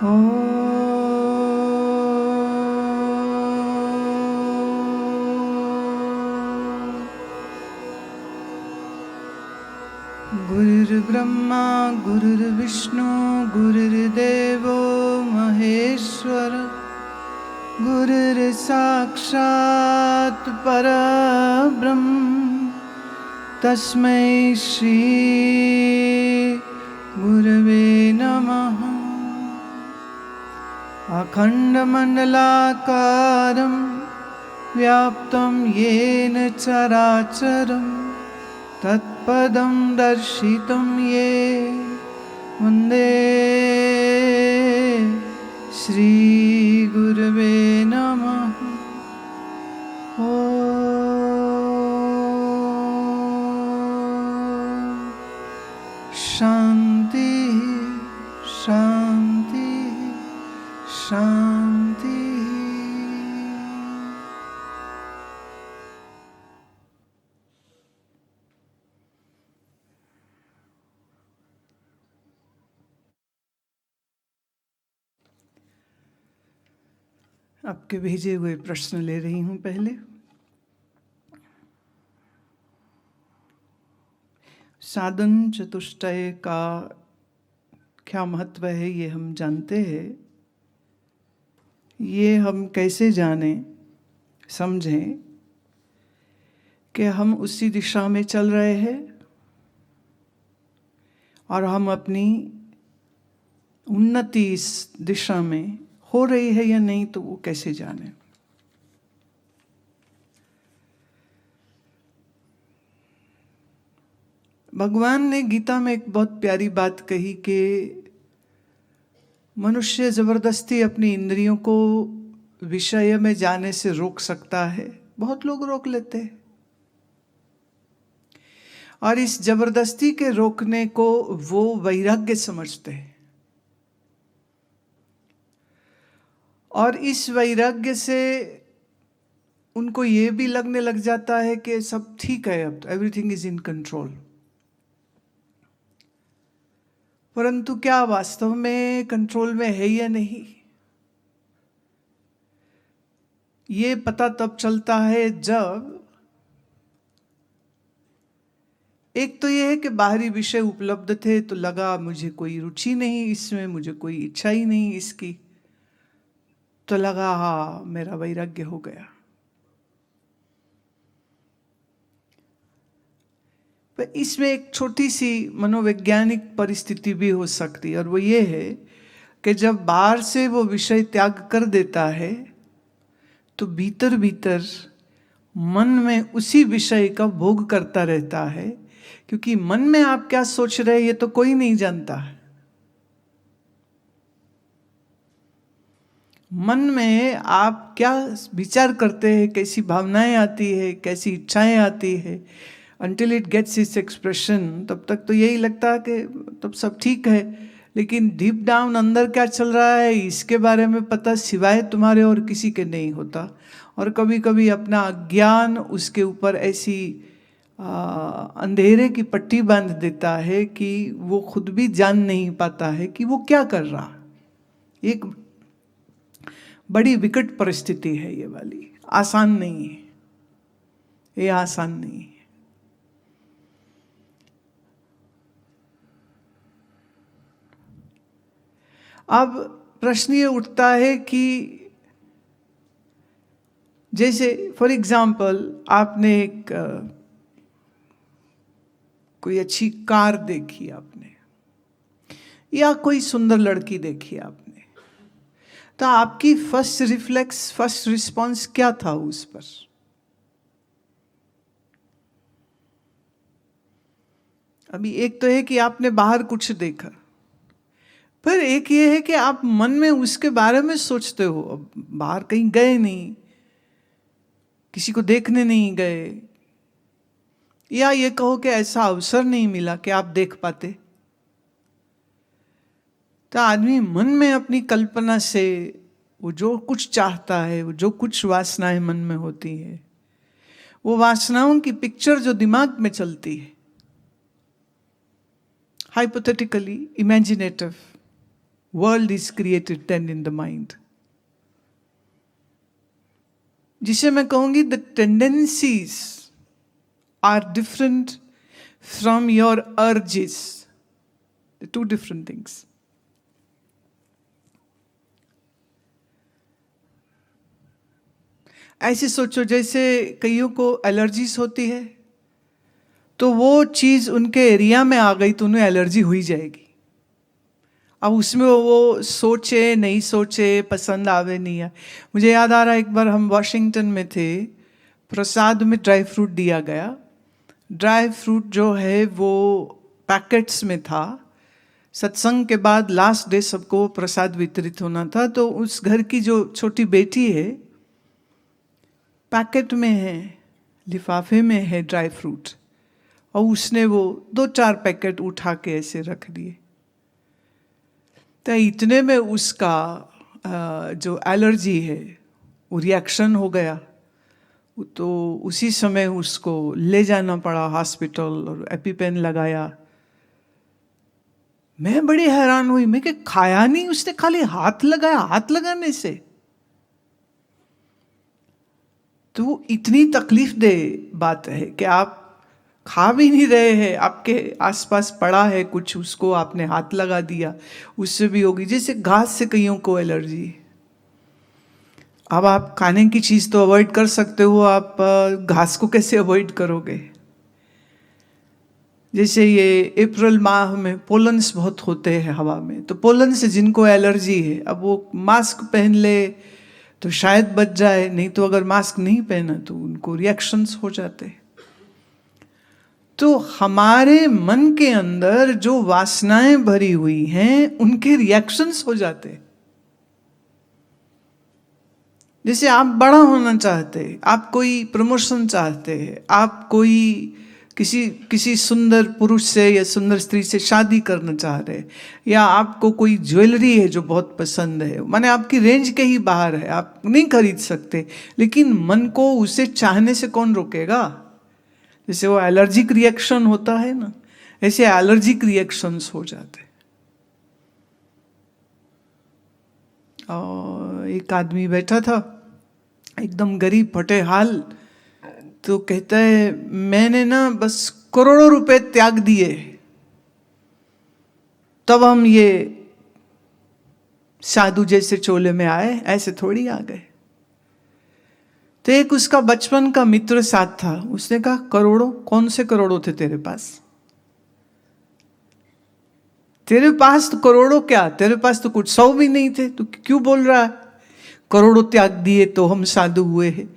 गुरुर्ब्रह्मा गुरुर्विष्णु गुरुर्देवो महेश्वर गुरुर्साक्षात् परब्रह्म तस्मै श्री गुरवे नमः। अखण्डमण्डलाकारं व्याप्तं येन चराचरं तत्पदं दर्शितं ये वन्दे श्रीगुरवे नमः। शांति शांति शांति। आपके भेजे हुए प्रश्न ले रही हूं। पहले साधन चतुष्टय का क्या महत्व है ये हम जानते हैं। ये हम कैसे जानें समझें कि हम उसी दिशा में चल रहे हैं और हम अपनी उन्नति इस दिशा में हो रही है या नहीं, तो वो कैसे जाने। भगवान ने गीता में एक बहुत प्यारी बात कही कि मनुष्य जबरदस्ती अपनी इंद्रियों को विषय में जाने से रोक सकता है। बहुत लोग रोक लेते हैं और इस जबरदस्ती के रोकने को वो वैराग्य समझते हैं और इस वैराग्य से उनको ये भी लगने लग जाता है कि सब ठीक है, अब एवरीथिंग इज इन कंट्रोल। परंतु क्या वास्तव में कंट्रोल में है या नहीं, ये पता तब चलता है जब एक तो ये है कि बाहरी विषय उपलब्ध थे तो लगा मुझे कोई रुचि नहीं इसमें, मुझे कोई इच्छा ही नहीं इसकी, तो लगा हाँ मेरा वैराग्य हो गया। पर इसमें एक छोटी सी मनोवैज्ञानिक परिस्थिति भी हो सकती है और वो ये है कि जब बाहर से वो विषय त्याग कर देता है तो भीतर भीतर मन में उसी विषय का भोग करता रहता है, क्योंकि मन में आप क्या सोच रहे हैं ये तो कोई नहीं जानता है। मन में आप क्या विचार करते हैं, कैसी भावनाएं आती है, कैसी इच्छाएं आती है, until it gets its expression, तब तक तो यही लगता है कि तब सब ठीक है, लेकिन डीप डाउन अंदर क्या चल रहा है इसके बारे में पता सिवाय तुम्हारे और किसी के नहीं होता। और कभी कभी अपना अज्ञान उसके ऊपर ऐसी अंधेरे की पट्टी बांध देता है कि वो खुद भी जान नहीं पाता है कि वो क्या कर रहा है। एक बड़ी विकट परिस्थिति है ये वाली, आसान नहीं है, ये आसान नहीं है। अब प्रश्न ये उठता है कि जैसे फॉर एग्जाम्पल आपने एक कोई अच्छी कार देखी आपने, या कोई सुंदर लड़की देखी आपने, तो आपकी फर्स्ट रिफ्लेक्स, फर्स्ट रिस्पॉन्स क्या था उस पर? अभी एक तो है कि आपने बाहर कुछ देखा, पर एक ये है कि आप मन में उसके बारे में सोचते हो। अब बाहर कहीं गए नहीं, किसी को देखने नहीं गए, या ये कहो कि ऐसा अवसर नहीं मिला कि आप देख पाते, तो आदमी मन में अपनी कल्पना से वो जो कुछ चाहता है, वो जो कुछ वासनाएं मन में होती है, वो वासनाओं की पिक्चर जो दिमाग में चलती है, hypothetically, imaginative, world is created then in the mind, जिसे मैं कहूंगी the tendencies are different from your urges, to different things. ऐसे सोचो जैसे कईयों को एलर्जीज होती है, तो वो चीज उनके एरिया में आ गई तो उन्हें एलर्जी हुई जाएगी. अब उसमें वो सोचे नहीं सोचे, पसंद आवे नहीं आए. मुझे याद आ रहा है एक बार हम वॉशिंगटन में थे, प्रसाद में ड्राई फ्रूट दिया गया. ड्राई फ्रूट जो है वो पैकेट्स में था. सत्संग के बाद लास्ट डे सबको प्रसाद वितरित होना था, तो उस घर की जो छोटी बेटी है, पैकेट में है, लिफाफे में है ड्राई फ्रूट, और उसने वो 2-4 पैकेट उठा के ऐसे रख दिए. तो इतने में उसका जो एलर्जी है वो रिएक्शन हो गया. तो उसी समय उसको ले जाना पड़ा हॉस्पिटल और एपिपेन लगाया. मैं बड़ी हैरान हुई, मैं कि खाया नहीं, उसने खाली हाथ लगाया. हाथ लगाने से तो इतनी तकलीफ दे बात है कि आप खा भी नहीं रहे हैं, आपके आसपास पड़ा है कुछ, उसको आपने हाथ लगा दिया, उससे भी होगी. जैसे घास से कईयों को एलर्जी. अब आप खाने की चीज तो अवॉइड कर सकते हो, आप घास को कैसे अवॉइड करोगे? जैसे ये अप्रैल माह में पोलन्स बहुत होते हैं हवा में, तो पोलन से जिनको एलर्जी है, अब वो मास्क पहन ले तो शायद बच जाए, नहीं तो अगर मास्क नहीं पहना तो उनको रिएक्शंस हो जाते हैं. तो हमारे मन के अंदर जो वासनाएं भरी हुई हैं उनके रिएक्शंस हो जाते हैं. जैसे आप बड़ा होना चाहते हैं, आप कोई प्रमोशन चाहते हैं, आप कोई किसी सुंदर पुरुष से या सुंदर स्त्री से शादी करना चाह रहे हैं, या आपको कोई ज्वेलरी है जो बहुत पसंद है, माने आपकी रेंज के ही बाहर है, आप नहीं खरीद सकते, लेकिन मन को उसे चाहने से कौन रोकेगा? जैसे वो एलर्जिक रिएक्शन होता है ना, ऐसे एलर्जिक रिएक्शंस हो जाते. और एक आदमी बैठा था एकदम गरीब फटे हाल, तो कहता है मैंने ना बस करोड़ों रुपए त्याग दिए तब हम ये साधु जैसे चोले में आए, ऐसे थोड़ी आ गए. तो एक उसका बचपन का मित्र साथ था, उसने कहा करोड़ों? कौन से करोड़ों थे तेरे पास? तेरे पास तो करोड़ों क्या, तेरे पास तो कुछ 100 भी नहीं थे, तू क्यों बोल रहा है करोड़ों त्याग दिए तो हम साधु हुए हैं?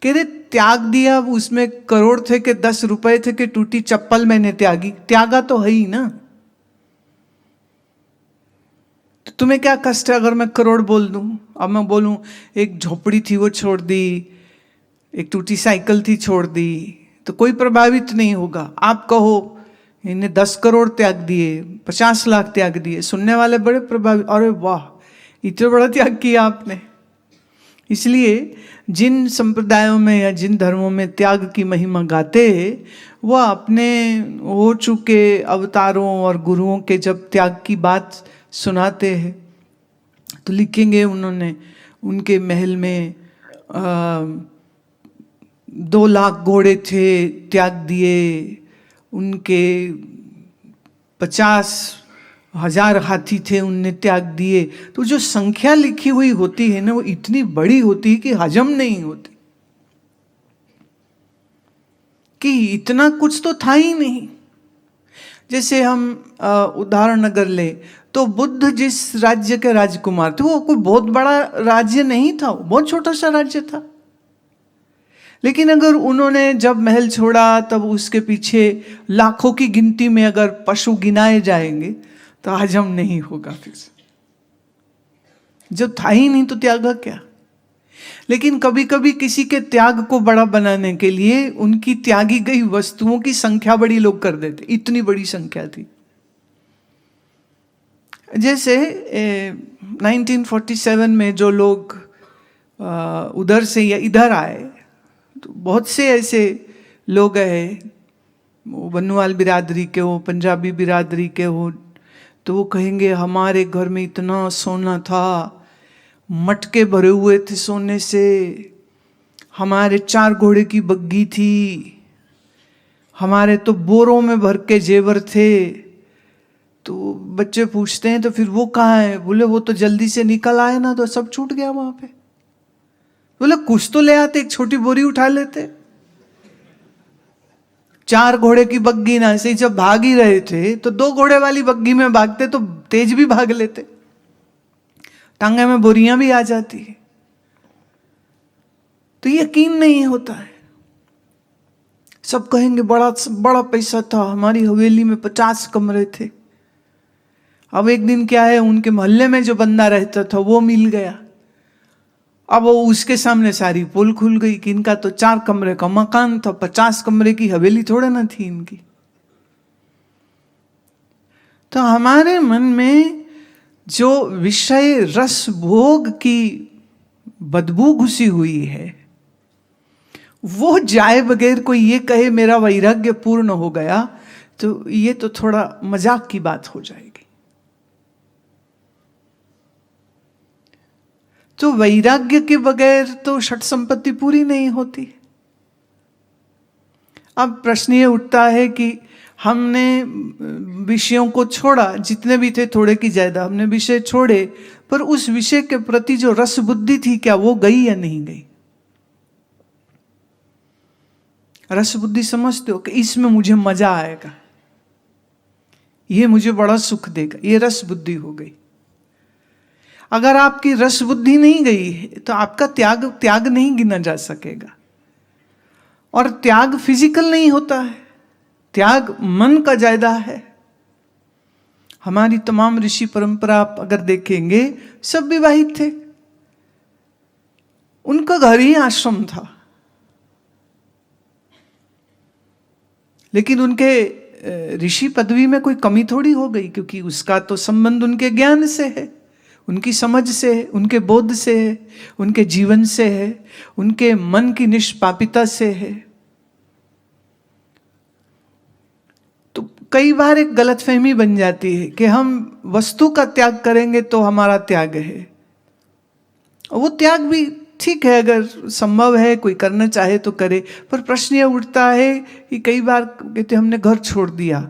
कह रहे त्याग दिया, उसमें करोड़ थे कि 10 रुपए थे कि टूटी चप्पल मैंने त्यागी, त्यागा तो है ही ना. तो तुम्हें क्या कष्ट है अगर मैं करोड़ बोल दूं? अब मैं बोलूं एक झोपड़ी थी वो छोड़ दी, एक टूटी साइकिल थी छोड़ दी, तो कोई प्रभावित नहीं होगा. आप कहो इन्हें 10 करोड़ त्याग दिए, 50 लाख त्याग दिए, सुनने वाले बड़े प्रभावित, अरे वाह इतना बड़ा त्याग किया आपने. इसलिए जिन संप्रदायों में या जिन धर्मों में त्याग की महिमा गाते हैं, वह अपने हो चुके अवतारों और गुरुओं के जब त्याग की बात सुनाते हैं तो लिखेंगे उन्होंने उनके महल में 2 लाख घोड़े थे त्याग दिए, उनके 50,000 हाथी थे उनने त्याग दिए. तो जो संख्या लिखी हुई होती है ना, वो इतनी बड़ी होती है कि हजम नहीं होती, कि इतना कुछ तो था ही नहीं. जैसे हम उदाहरण अगर ले तो बुद्ध जिस राज्य के राजकुमार थे, वो कोई बहुत बड़ा राज्य नहीं था, वो बहुत छोटा सा राज्य था. लेकिन अगर उन्होंने जब महल छोड़ा तब उसके पीछे लाखों की गिनती में अगर पशु गिनाए जाएंगे तो हजम नहीं होगा. फिर जब था ही नहीं तो त्यागा क्या? लेकिन कभी कभी किसी के त्याग को बड़ा बनाने के लिए उनकी त्यागी गई वस्तुओं की संख्या बड़ी लोग कर देते, इतनी बड़ी संख्या थी. जैसे 1947 में जो लोग उधर से या इधर आए, तो बहुत से ऐसे लोग हैं, वो बन्नुआल बिरादरी के हो, पंजाबी बिरादरी के हो, तो वो कहेंगे हमारे घर में इतना सोना था, मटके भरे हुए थे सोने से, हमारे 4 घोड़े की बग्गी थी, हमारे तो बोरों में भर के जेवर थे। तो बच्चे पूछते हैं तो फिर वो कहाँ है? बोले वो तो जल्दी से निकल आए ना, तो सब छूट गया वहां पे। बोले कुछ तो ले आते, एक छोटी बोरी उठा लेते। 4 घोड़े की बग्गी ना, ऐसे ही जब भाग ही रहे थे तो 2 घोड़े वाली बग्गी में भागते तो तेज भी भाग लेते, टांगे में बोरियां भी आ जाती है। तो यकीन नहीं होता है। सब कहेंगे बड़ा बड़ा पैसा था, हमारी हवेली में 50 कमरे थे। अब एक दिन क्या है, उनके मोहल्ले में जो बंदा रहता था वो मिल गया। अब वो उसके सामने सारी पोल खुल गई कि इनका तो 4 कमरे का मकान था, 50 कमरे की हवेली थोड़ा ना थी इनकी। तो हमारे मन में जो विषय रस भोग की बदबू घुसी हुई है, वो जाए बगैर कोई ये कहे मेरा वैराग्य पूर्ण हो गया, तो ये तो थोड़ा मजाक की बात हो जाएगी। तो वैराग्य के बगैर तो षट संपत्ति पूरी नहीं होती। अब प्रश्न ये उठता है कि हमने विषयों को छोड़ा, जितने भी थे थोड़े की ज्यादा हमने विषय छोड़े, पर उस विषय के प्रति जो रस बुद्धि थी क्या वो गई या नहीं गई? रस बुद्धि समझते हो कि इसमें मुझे मजा आएगा, ये मुझे बड़ा सुख देगा, ये रस बुद्धि हो गई। अगर आपकी रस बुद्धि नहीं गई तो आपका त्याग नहीं गिना जा सकेगा। और त्याग फिजिकल नहीं होता है, त्याग मन का ज्यादा है। हमारी तमाम ऋषि परंपरा आप अगर देखेंगे सब विवाहित थे, उनका घर ही आश्रम था, लेकिन उनके ऋषि पदवी में कोई कमी थोड़ी हो गई, क्योंकि उसका तो संबंध उनके ज्ञान से है, उनकी समझ से है, उनके बोध से है, उनके जीवन से है, उनके मन की निष्पापिता से है। तो कई बार एक गलतफहमी बन जाती है कि हम वस्तु का त्याग करेंगे तो हमारा त्याग है। वो त्याग भी ठीक है, अगर संभव है, कोई करना चाहे तो करे। पर प्रश्न ये उठता है कि कई बार कहते हमने घर छोड़ दिया,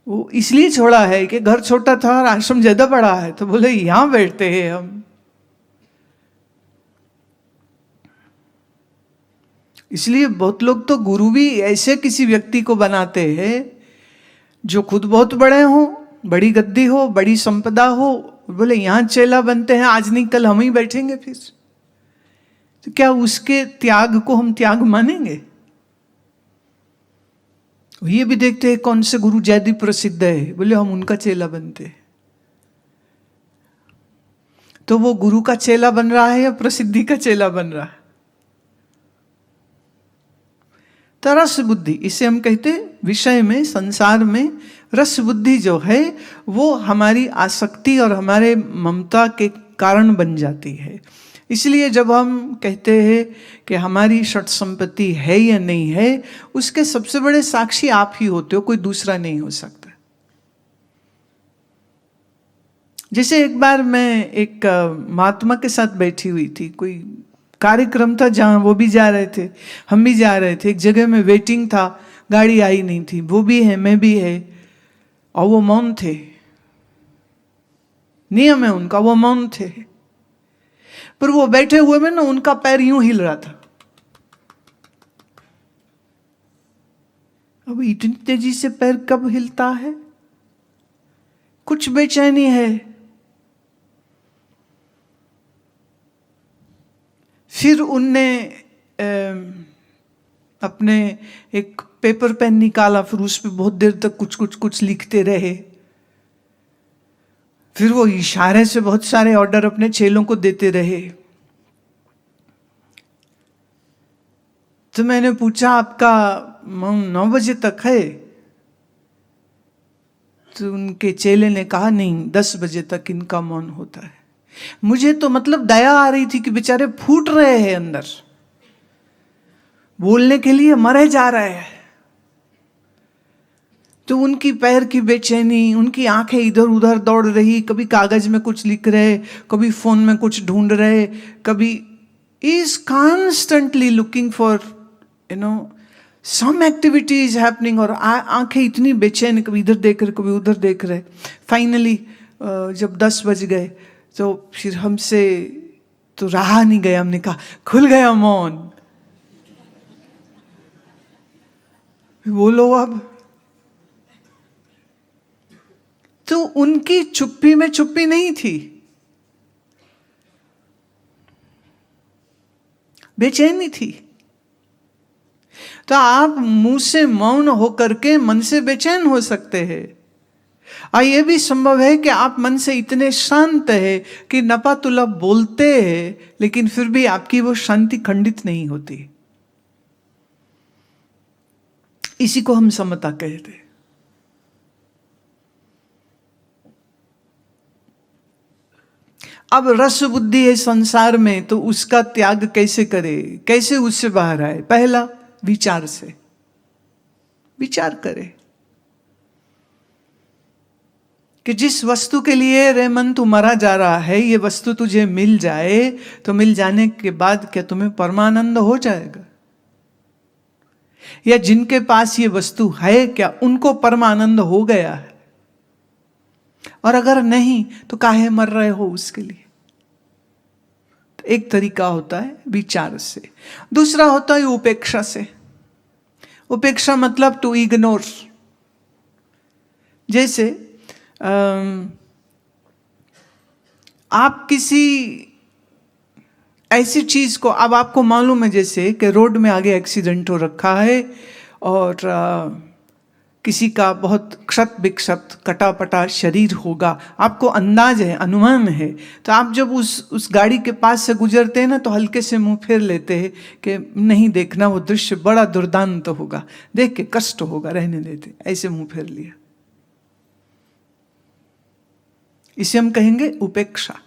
वो इसलिए छोड़ा है कि घर छोटा था और आश्रम ज्यादा बड़ा है, तो बोले यहां बैठते हैं हम। इसलिए बहुत लोग तो गुरु भी ऐसे किसी व्यक्ति को बनाते हैं जो खुद बहुत बड़े हो, बड़ी गद्दी हो, बड़ी संपदा हो, बोले यहां चेला बनते हैं, आज नहीं कल हम ही बैठेंगे फिर। तो क्या उसके त्याग को हम त्याग मानेंगे? ये भी देखते हैं कौन से गुरु ज्यादा प्रसिद्ध है, बोले हम उनका चेला बनते हैं। तो वो गुरु का चेला बन रहा है या प्रसिद्धि का चेला बन रहा है? तो रस बुद्धि, इसे हम कहते विषय में, संसार में रस बुद्धि जो है वो हमारी आसक्ति और हमारे ममता के कारण बन जाती है। इसलिए जब हम कहते हैं कि हमारी षट संपत्ति है या नहीं है, उसके सबसे बड़े साक्षी आप ही होते हो, कोई दूसरा नहीं हो सकता। जैसे एक बार मैं एक महात्मा के साथ बैठी हुई थी, कोई कार्यक्रम था जहां वो भी जा रहे थे, हम भी जा रहे थे। एक जगह में वेटिंग था, गाड़ी आई नहीं थी, वो भी है मैं भी है, और वो मौन थे। नियम है उनका, वो मौन थे। पर वो बैठे हुए में ना उनका पैर यूं हिल रहा था। अब इतनी तेजी से पैर कब हिलता है? कुछ बेचैनी है। फिर उनने अपने एक पेपर पेन निकाला, फिर उस पर बहुत देर तक कुछ लिखते रहे। फिर वो इशारे से बहुत सारे ऑर्डर अपने चेलों को देते रहे। तो मैंने पूछा आपका मौन 9 बजे तक है? तो उनके चेले ने कहा नहीं, 10 बजे तक इनका मौन होता है। मुझे तो मतलब दया आ रही थी कि बेचारे फूट रहे हैं अंदर, बोलने के लिए मरे जा रहे हैं। तो उनकी पैर की बेचैनी, उनकी आंखें इधर उधर दौड़ रही, कभी कागज में कुछ लिख रहे, कभी फोन में कुछ ढूंढ रहे, कभी is constantly looking for some activity is happening, और आंखें इतनी बेचैन, कभी इधर देख रहे कभी उधर देख रहे। फाइनली जब 10 बज गए तो फिर हमसे तो रहा नहीं गया, हमने कहा खुल गया मौन, बोलो अब। तो उनकी चुप्पी में चुप्पी नहीं थी, बेचैनी थी। तो आप मुंह से मौन होकर के मन से बेचैन हो सकते हैं, और यह भी संभव है कि आप मन से इतने शांत है कि नपातुलब बोलते हैं, लेकिन फिर भी आपकी वो शांति खंडित नहीं होती। इसी को हम समता कहते हैं। अब रस बुद्धि है संसार में, तो उसका त्याग कैसे करे, कैसे उससे बाहर आए? पहला, विचार से। विचार करे कि जिस वस्तु के लिए रे मन तू मरा जा रहा है, ये वस्तु तुझे मिल जाए तो मिल जाने के बाद क्या तुम्हें परमानंद हो जाएगा? या जिनके पास ये वस्तु है, क्या उनको परमानंद हो गया है? और अगर नहीं तो काहे मर रहे हो उसके लिए? तो एक तरीका होता है विचार से, दूसरा होता है उपेक्षा से। उपेक्षा मतलब टू इग्नोर। जैसे आप किसी ऐसी चीज को, अब आपको मालूम है जैसे कि रोड में आगे एक्सीडेंट हो रखा है और किसी का बहुत क्षत विक्षत कटा पटा शरीर होगा, आपको अंदाज है, अनुमान है, तो आप जब उस गाड़ी के पास से गुजरते हैं ना, तो हल्के से मुंह फेर लेते हैं कि नहीं देखना, वो दृश्य बड़ा दुर्दांत होगा, देख के कष्ट होगा, रहने देते, ऐसे मुंह फेर लिया। इसे हम कहेंगे उपेक्षा।